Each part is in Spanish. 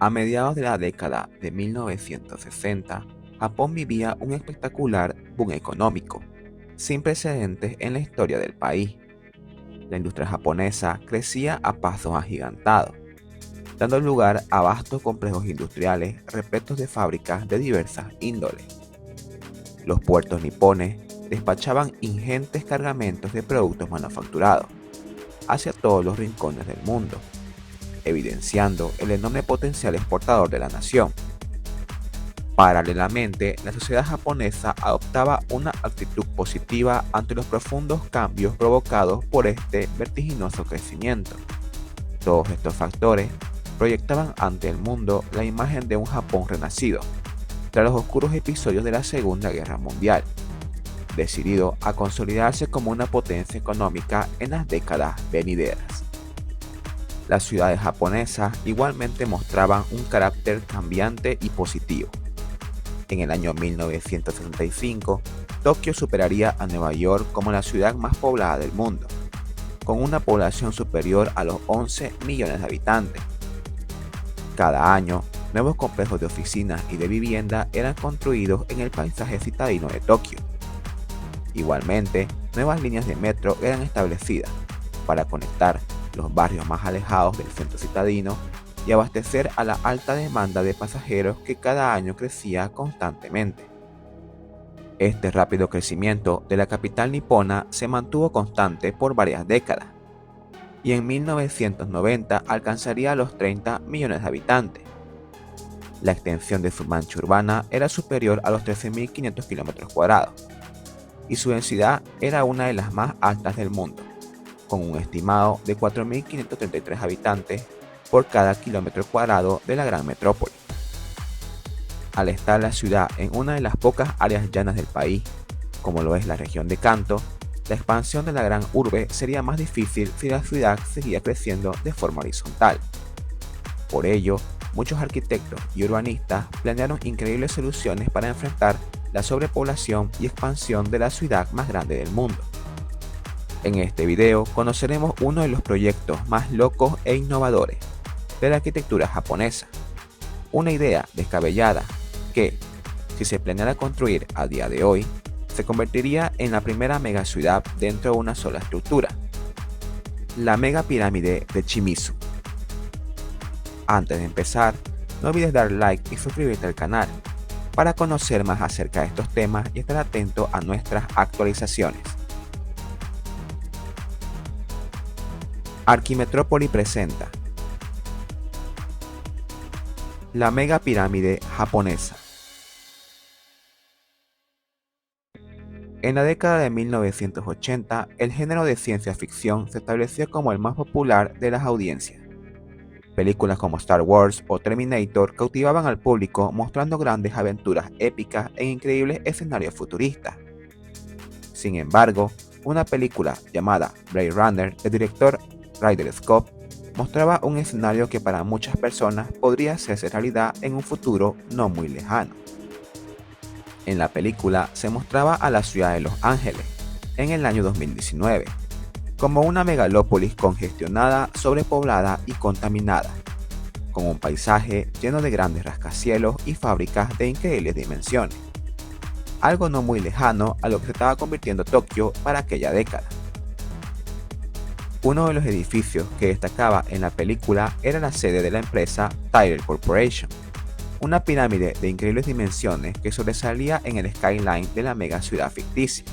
A mediados de la década de 1960, Japón vivía un espectacular boom económico, sin precedentes en la historia del país. La industria japonesa crecía a pasos agigantados, dando lugar a vastos complejos industriales repletos de fábricas de diversas índoles. Los puertos nipones despachaban ingentes cargamentos de productos manufacturados hacia todos los rincones del mundo, evidenciando el enorme potencial exportador de la nación. Paralelamente, la sociedad japonesa adoptaba una actitud positiva ante los profundos cambios provocados por este vertiginoso crecimiento. Todos estos factores proyectaban ante el mundo la imagen de un Japón renacido, tras los oscuros episodios de la Segunda Guerra Mundial, decidido a consolidarse como una potencia económica en las décadas venideras. Las ciudades japonesas igualmente mostraban un carácter cambiante y positivo. En el año 1965, Tokio superaría a Nueva York como la ciudad más poblada del mundo, con una población superior a los 11 millones de habitantes. Cada año, nuevos complejos de oficinas y de vivienda eran construidos en el paisaje citadino de Tokio. Igualmente, nuevas líneas de metro eran establecidas para conectar los barrios más alejados del centro citadino y abastecer a la alta demanda de pasajeros que cada año crecía constantemente. Este rápido crecimiento de la capital nipona se mantuvo constante por varias décadas, y en 1990 alcanzaría los 30 millones de habitantes. La extensión de su mancha urbana era superior a los 13.500 km², y su densidad era una de las más altas del mundo, con un estimado de 4.533 habitantes por cada kilómetro cuadrado de la gran metrópoli. Al estar la ciudad en una de las pocas áreas llanas del país, como lo es la región de Kanto, la expansión de la gran urbe sería más difícil si la ciudad seguía creciendo de forma horizontal. Por ello, muchos arquitectos y urbanistas planearon increíbles soluciones para enfrentar la sobrepoblación y expansión de la ciudad más grande del mundo. En este video conoceremos uno de los proyectos más locos e innovadores de la arquitectura japonesa, una idea descabellada que, si se planeara construir a día de hoy, se convertiría en la primera megaciudad dentro de una sola estructura, la mega pirámide de Shimizu. Antes de empezar, no olvides dar like y suscribirte al canal para conocer más acerca de estos temas y estar atento a nuestras actualizaciones. Arquimetrópoli presenta la mega pirámide japonesa. En la década de 1980, el género de ciencia ficción se estableció como el más popular de las audiencias. Películas como Star Wars o Terminator cautivaban al público mostrando grandes aventuras épicas en increíbles escenarios futuristas. Sin embargo, una película llamada Blade Runner del director Ridley Scott mostraba un escenario que para muchas personas podría hacerse realidad en un futuro no muy lejano. En la película se mostraba a la ciudad de Los Ángeles, en el año 2019, como una megalópolis congestionada, sobrepoblada y contaminada, con un paisaje lleno de grandes rascacielos y fábricas de increíbles dimensiones, algo no muy lejano a lo que se estaba convirtiendo Tokio para aquella década. Uno de los edificios que destacaba en la película era la sede de la empresa Tyrell Corporation, una pirámide de increíbles dimensiones que sobresalía en el skyline de la mega ciudad ficticia.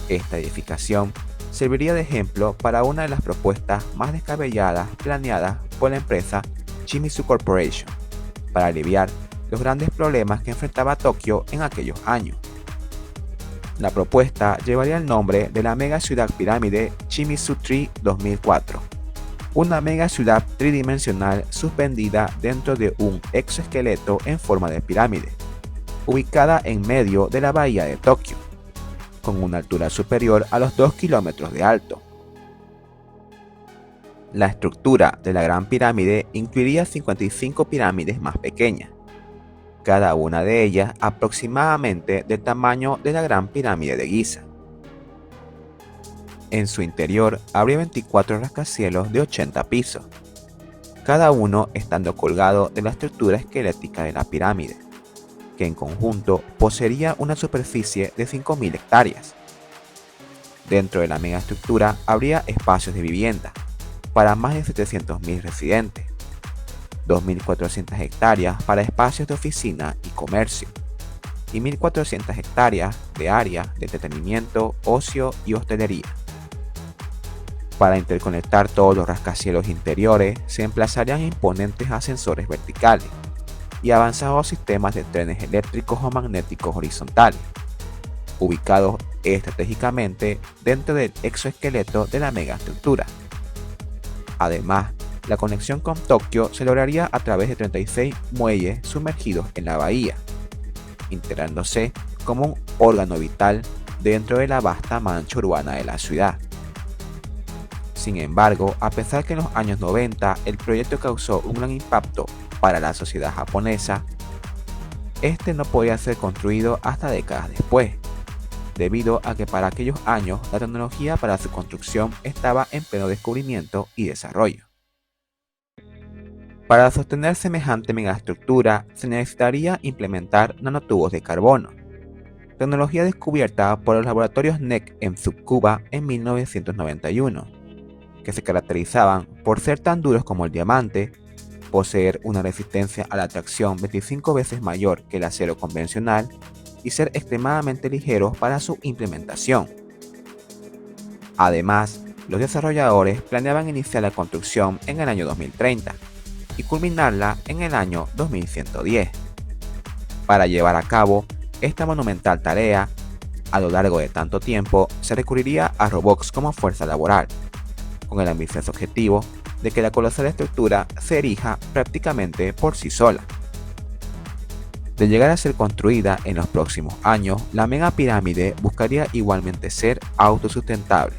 Esta edificación serviría de ejemplo para una de las propuestas más descabelladas planeadas por la empresa Shimizu Corporation para aliviar los grandes problemas que enfrentaba Tokio en aquellos años. La propuesta llevaría el nombre de la mega ciudad pirámide Shimizu Tree 2004, una mega ciudad tridimensional suspendida dentro de un exoesqueleto en forma de pirámide, ubicada en medio de la bahía de Tokio, con una altura superior a los 2 kilómetros de alto. La estructura de la Gran Pirámide incluiría 55 pirámides más pequeñas, cada una de ellas aproximadamente del tamaño de la Gran Pirámide de Giza. En su interior habría 24 rascacielos de 80 pisos. cada uno estando colgado de la estructura esquelética de la pirámide, que en conjunto poseería una superficie de 5.000 hectáreas. Dentro de la megaestructura habría espacios de vivienda para más de 700.000 residentes, 2.400 hectáreas para espacios de oficina y comercio, y 1.400 hectáreas de áreas de entretenimiento, ocio y hostelería. Para interconectar todos los rascacielos interiores se emplazarían imponentes ascensores verticales y avanzados sistemas de trenes eléctricos o magnéticos horizontales, ubicados estratégicamente dentro del exoesqueleto de la megaestructura. Además, la conexión con Tokio se lograría a través de 36 muelles sumergidos en la bahía, integrándose como un órgano vital dentro de la vasta mancha urbana de la ciudad. Sin embargo, a pesar que en los años 90 el proyecto causó un gran impacto para la sociedad japonesa, este no podía ser construido hasta décadas después, debido a que para aquellos años la tecnología para su construcción estaba en pleno descubrimiento y desarrollo. Para sostener semejante megaestructura se necesitaría implementar nanotubos de carbono, tecnología descubierta por los laboratorios NEC en Tsukuba en 1991, que se caracterizaban por ser tan duros como el diamante, poseer una resistencia a la tracción 25 veces mayor que el acero convencional y ser extremadamente ligeros para su implementación. Además, los desarrolladores planeaban iniciar la construcción en el año 2030 y culminarla en el año 2110. Para llevar a cabo esta monumental tarea, a lo largo de tanto tiempo se recurriría a robots como fuerza laboral, con el ambicioso objetivo de que la colosal estructura se erija prácticamente por sí sola. De llegar a ser construida en los próximos años, la megapirámide buscaría igualmente ser autosustentable.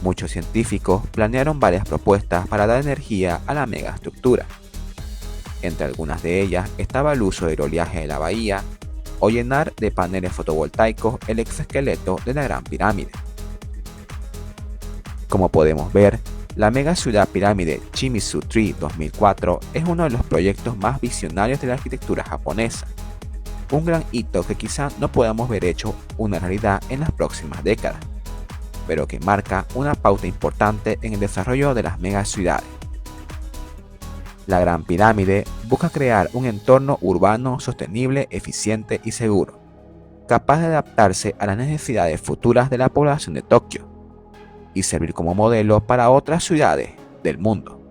Muchos científicos planearon varias propuestas para dar energía a la megaestructura. Entre algunas de ellas estaba el uso del oleaje de la bahía o llenar de paneles fotovoltaicos el exoesqueleto de la Gran Pirámide. Como podemos ver, la mega ciudad pirámide Shimizu Tree 2004 es uno de los proyectos más visionarios de la arquitectura japonesa, un gran hito que quizá no podamos ver hecho una realidad en las próximas décadas, pero que marca una pauta importante en el desarrollo de las megaciudades. La Gran Pirámide busca crear un entorno urbano sostenible, eficiente y seguro, capaz de adaptarse a las necesidades futuras de la población de Tokio y servir como modelo para otras ciudades del mundo.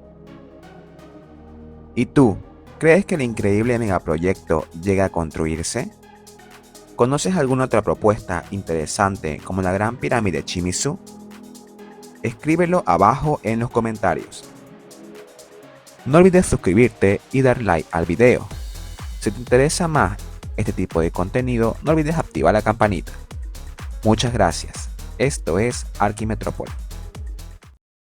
¿Y tú, crees que el increíble megaproyecto llega a construirse? ¿Conoces alguna otra propuesta interesante como la Gran Pirámide Shimizu? Escríbelo abajo en los comentarios. No olvides suscribirte y dar like al video. Si te interesa más este tipo de contenido, no olvides activar la campanita. Muchas gracias. Esto es Archimetrópoli.